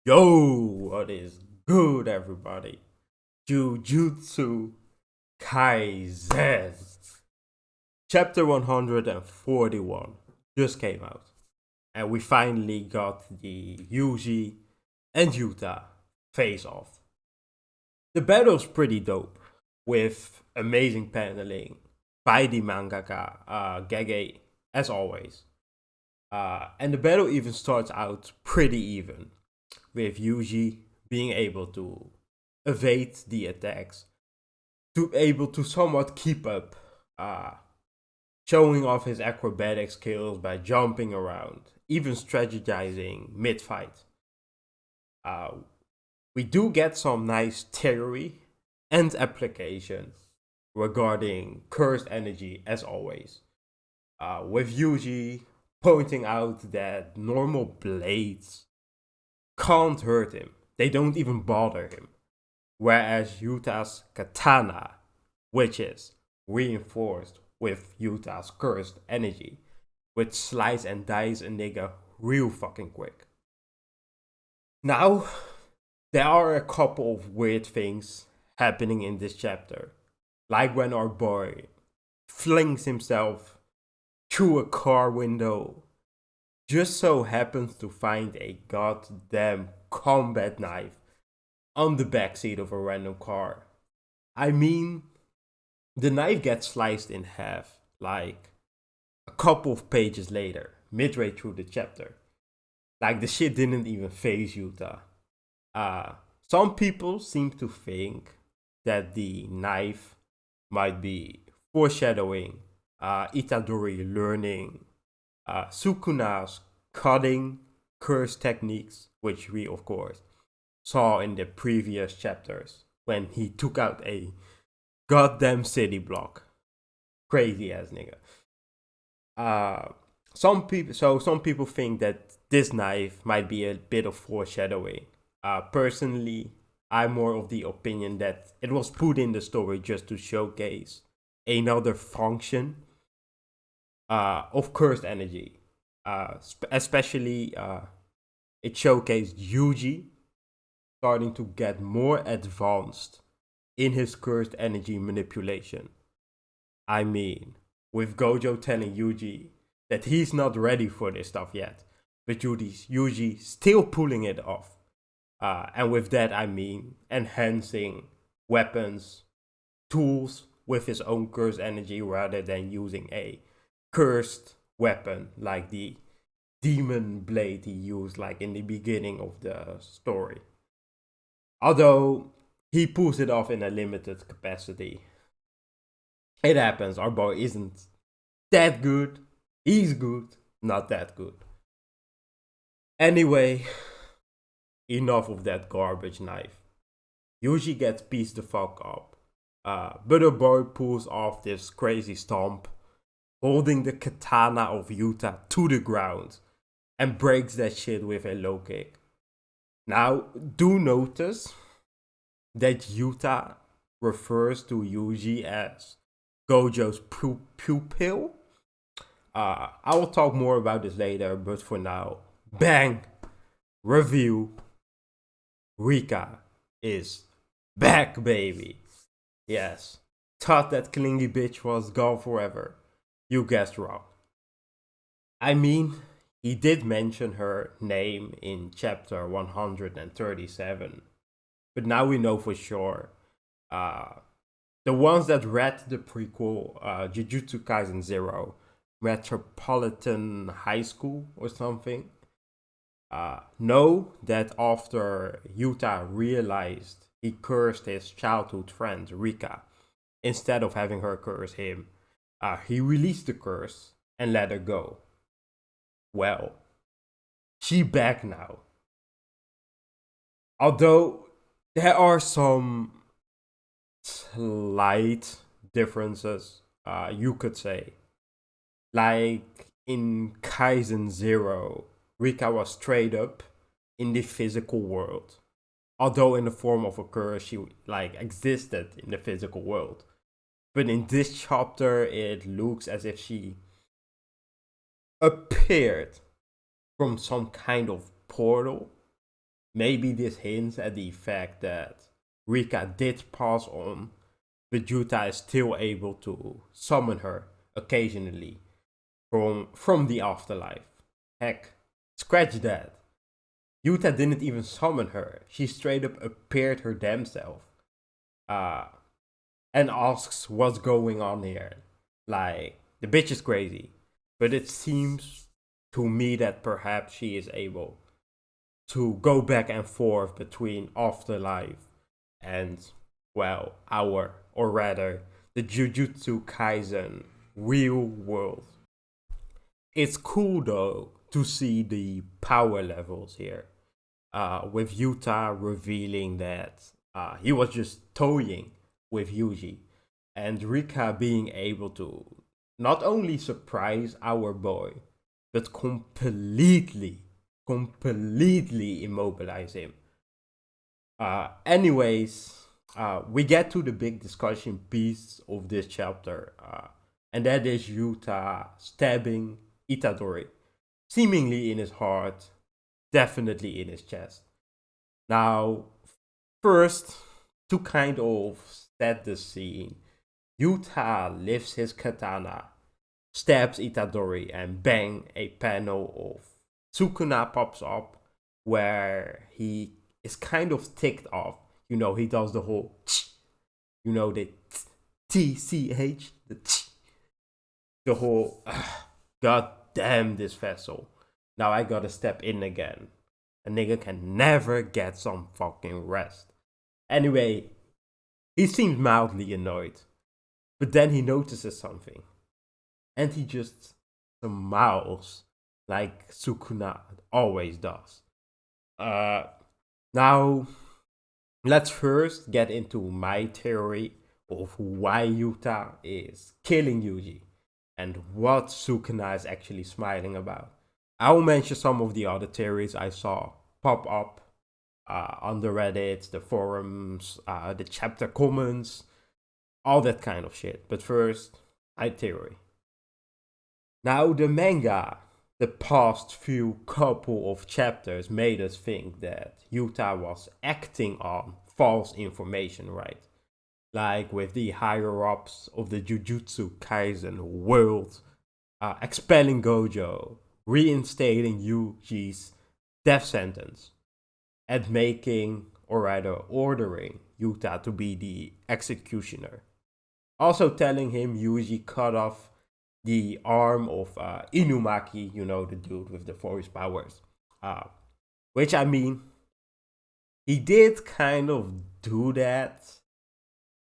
Yo, what is good, everybody? Jujutsu Kaisen. Chapter 141 just came out. And we finally got the Yuji and Yuta face off. The battle's pretty dope, with amazing paneling by the mangaka Gege, as always. And the battle even starts out pretty even, with Yuji being able to evade the attacks, to able to somewhat keep up, showing off his acrobatic skills by jumping around, even strategizing mid-fight. Uh, we do get some nice theory and application regarding cursed energy, as always, with Yuji pointing out that normal blades can't hurt him. They don't even bother him. Whereas Yuta's katana, which is reinforced with Yuta's cursed energy, which slice and dice a nigga real fucking quick. Now, there are a couple of weird things happening in this chapter. Like when our boy flings himself through a car window, just so happens to find a goddamn combat knife on the backseat of a random car. I mean, the knife gets sliced in half, like a couple of pages later, midway through the chapter. Like the shit didn't even phase Yuta. Some people seem to think that the knife might be foreshadowing Itadori learning Sukuna's cutting curse techniques, which we of course saw in the previous chapters when he took out a goddamn city block. Crazy ass nigga. Some people think that this knife might be a bit of foreshadowing. Personally, I'm more of the opinion that it was put in the story just to showcase another function of cursed energy. Especially, it showcased Yuji starting to get more advanced in his cursed energy manipulation. I mean, with Gojo telling Yuji that he's not ready for this stuff yet, but Yuji still pulling it off. And with that, I mean enhancing weapons, tools with his own cursed energy rather than using a cursed weapon like the demon blade he used like in the beginning of the story. Although he pulls it off in a limited capacity. It happens, our boy isn't that good. He's good, not that good. Anyway, enough of that garbage knife. Yuji gets pieced the fuck up. But our boy pulls off this crazy stomp, holding the katana of Yuta to the ground, and breaks that shit with a low kick. Now, do notice that Yuta refers to Yuji as Gojo's pupil. I will talk more about this later, but for now, bang! Review. Rika is back, baby. Yes. Thought that clingy bitch was gone forever. You guessed wrong. I mean, he did mention her name in chapter 137, but now we know for sure. The ones that read the prequel, Jujutsu Kaisen 0, Metropolitan High School or something, know that after Yuta realized he cursed his childhood friend Rika, instead of having her curse him, he released the curse and let her go. Well, she back now. Although there are some slight differences, you could say. Like in Kaisen 0, Rika was straight up in the physical world. Although in the form of a curse, she existed in the physical world. But in this chapter, it looks as if she appeared from some kind of portal Maybe this hints at the fact that Rika did pass on, but Yuta is still able to summon her occasionally from the afterlife. Heck, scratch that. Yuta didn't even summon her. She straight up appeared her damn self. Uh, and asks what's going on here. Like, the bitch is crazy. But it seems to me that perhaps she is able to go back and forth between afterlife and, well, or rather, the Jujutsu Kaisen real world. It's cool though to see the power levels here. With Yuta revealing that he was just toying with Yuji, and Rika being able to not only surprise our boy, but completely immobilize him. Anyways, we get to the big discussion piece of this chapter, and that is Yuta stabbing Itadori, seemingly in his heart, definitely in his chest. Now, first, to kind of set the scene, Yuta lifts his katana, stabs Itadori, and bang, a panel of Sukuna pops up where he is kind of ticked off. You know, he does the whole tch, you know, the TCH, the tch, the whole, god damn this vessel. Now I gotta step in again. A nigga can never get some fucking rest. Anyway, he seems mildly annoyed. But then he notices something. And he just smiles like Sukuna always does. Now, let's first get into my theory of why Yuta is killing Yuji and what Sukuna is actually smiling about. I'll mention some of the other theories I saw pop up on the Reddit, the forums, the chapter comments, all that kind of shit. But first, my theory. Now, the manga, the past few couple of chapters made us think that Yuta was acting on false information, right? Like with the higher ups of the Jujutsu Kaisen world expelling Gojo, reinstating Yuji's death sentence, and making, or rather ordering, Yuta to be the executioner. Also telling him Yuji cut off the arm of Inumaki, you know, the dude with the forest powers. Which I mean, he did kind of do that,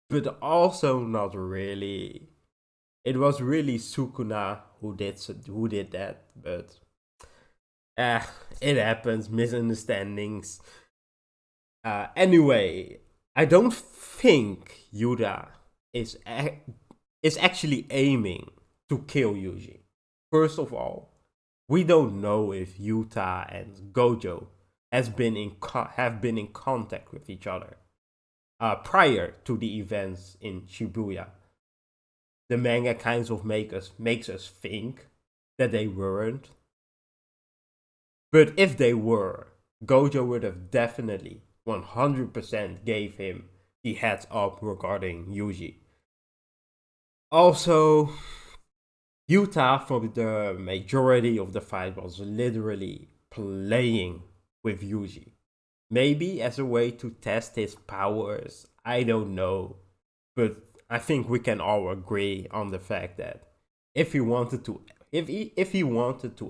but also not really. It was really Sukuna who did that, but it happens, misunderstandings. Anyway, I don't think Yuta is actually aiming to kill Yuji. First of all, we don't know if Yuta and Gojo have been in contact with each other prior to the events in Shibuya. The manga kind of makes us think that they weren't. But if they were, Gojo would have definitely 100% gave him the heads up regarding Yuji. Also, Yuta for the majority of the fight was literally playing with Yuji. Maybe as a way to test his powers, I don't know. But I think we can all agree on the fact that if he wanted to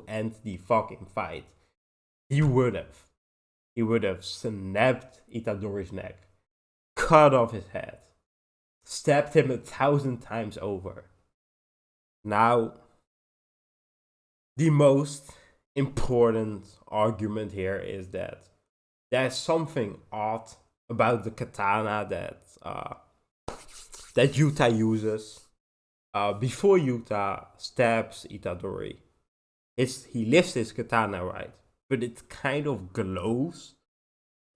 end the fucking fight, he would have. He would have snapped Itadori's neck, cut off his head, stabbed him 1,000 times over. Now, the most important argument here is that there's something odd about the katana that Yuta uses. Before Yuta stabs Itadori, he lifts his katana, right? But it kind of glows.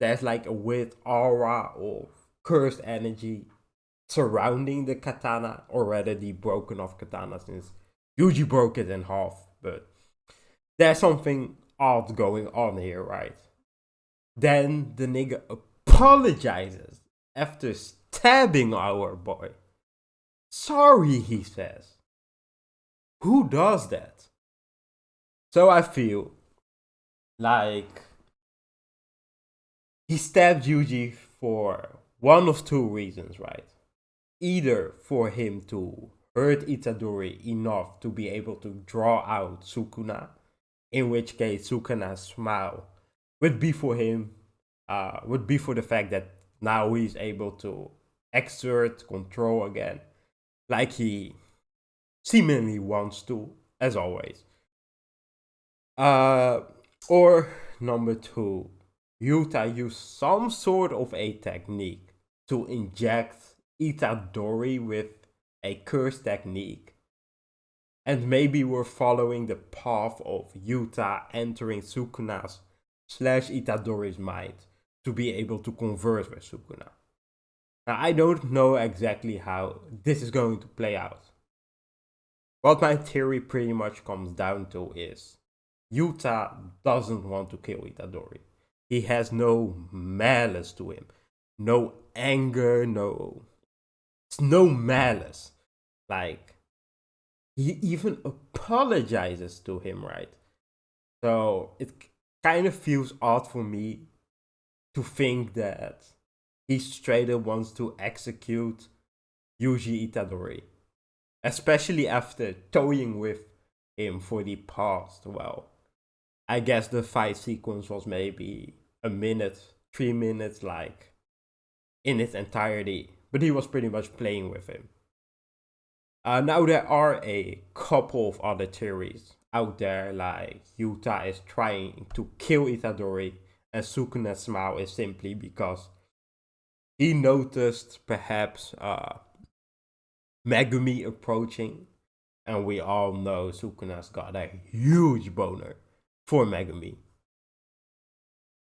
There's like a weird aura of cursed energy surrounding the katana, or rather the broken off katana, since Yuji broke it in half. But there's something odd going on here, right? Then the nigga apologizes after stabbing our boy. Sorry, he says. Who does that? So I feel like he stabbed Yuji for one of two reasons, right? Either for him to hurt Itadori enough to be able to draw out Sukuna, in which case Sukuna's smile would be for him, would be for the fact that now he's able to exert control again, like he seemingly wants to, as always. Or number two, Yuta used some sort of a technique to inject Itadori with a curse technique. And maybe we're following the path of Yuta entering Sukuna's / Itadori's mind to be able to converse with Sukuna. Now, I don't know exactly how this is going to play out. What my theory pretty much comes down to is Yuta doesn't want to kill Itadori. He has no malice to him. No anger, no malice. Like, he even apologizes to him, right? So it kind of feels odd for me to think that he straight up wants to execute Yuji Itadori. Especially after toying with him for the past, well, I guess the fight sequence was maybe a minute, 3 minutes, like, in its entirety. But he was pretty much playing with him. Now there are a couple of other theories out there, like Yuta is trying to kill Itadori and Sukuna's smile is simply because he noticed perhaps Megumi approaching, and we all know Sukuna's got a huge boner for Megumi.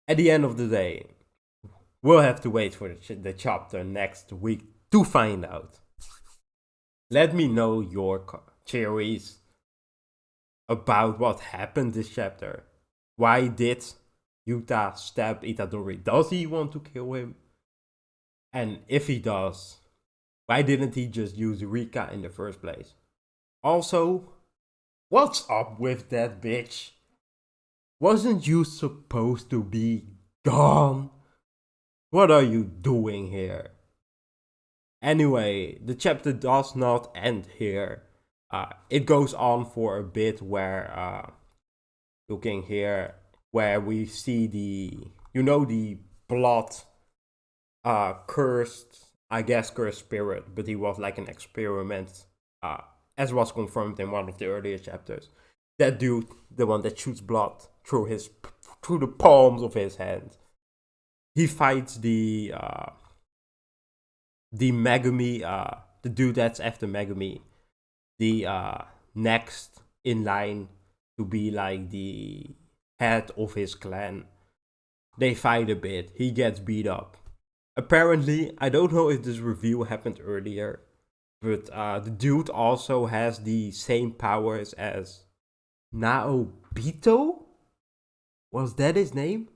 At the end of the day, we'll have to wait for the chapter next week to find out. Let me know your theories about what happened this chapter. Why did Yuta stab Itadori? Does he want to kill him? And if he does, why didn't he just use Rika in the first place? Also, what's up with that bitch? Wasn't you supposed to be gone? What are you doing here? Anyway, the chapter does not end here. It goes on for a bit where, looking here, where we see the blood cursed, I guess cursed spirit, but he was like an experiment, as was confirmed in one of the earlier chapters. That dude, the one that shoots blood through the palms of his hand, he fights the Megumi, the dude that's after Megumi, the next in line to be like the head of his clan. They fight a bit. He gets beat up. Apparently, I don't know if this review happened earlier, but the dude also has the same powers as Naobito? Was that his name?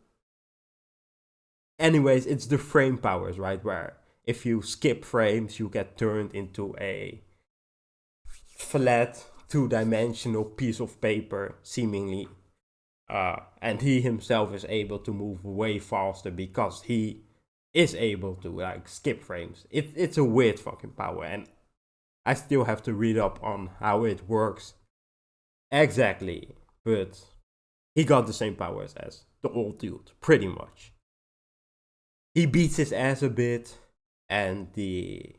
Anyways, it's the frame powers, right? Where if you skip frames, you get turned into a flat, two-dimensional piece of paper, seemingly. And he himself is able to move way faster because he is able to like skip frames. It's a weird fucking power, and I still have to read up on how it works exactly. But he got the same powers as the old dude, pretty much. He beats his ass a bit, and the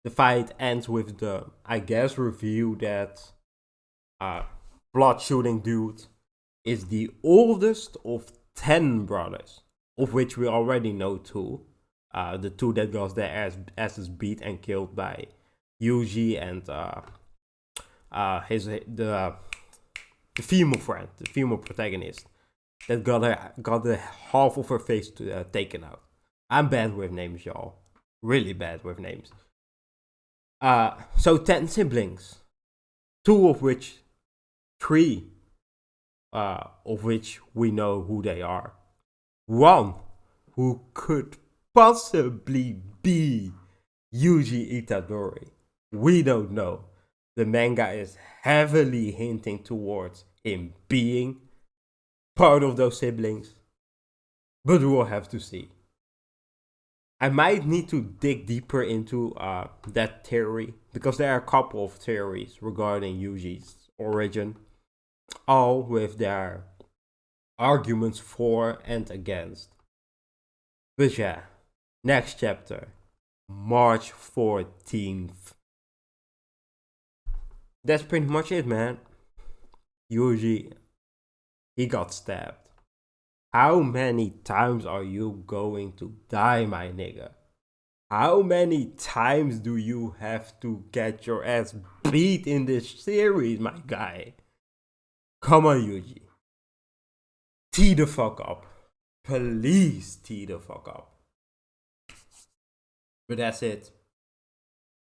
fight ends with the, I guess, reveal that blood shooting dude is the oldest of 10 brothers, of which we already know 2. The 2 that got their asses beat and killed by Yuji and the female friend, the female protagonist, that got the half of her face taken out. I'm bad with names, y'all. Really bad with names. So 10 siblings, 2 of which, 3 of which we know who they are. One who could possibly be Yuji Itadori. We don't know. The manga is heavily hinting towards him being part of those siblings, but we'll have to see. I might need to dig deeper into that theory because there are a couple of theories regarding Yuji's origin, all with their arguments for and against. But yeah, next chapter, March 14th. That's pretty much it, man. Yuji, he got stabbed. How many times are you going to die, my nigga? How many times do you have to get your ass beat in this series, my guy? Come on, Yuji. Tee the fuck up. Please tee the fuck up. But that's it.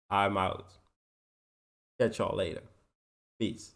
I'm out. Catch y'all later. Peace.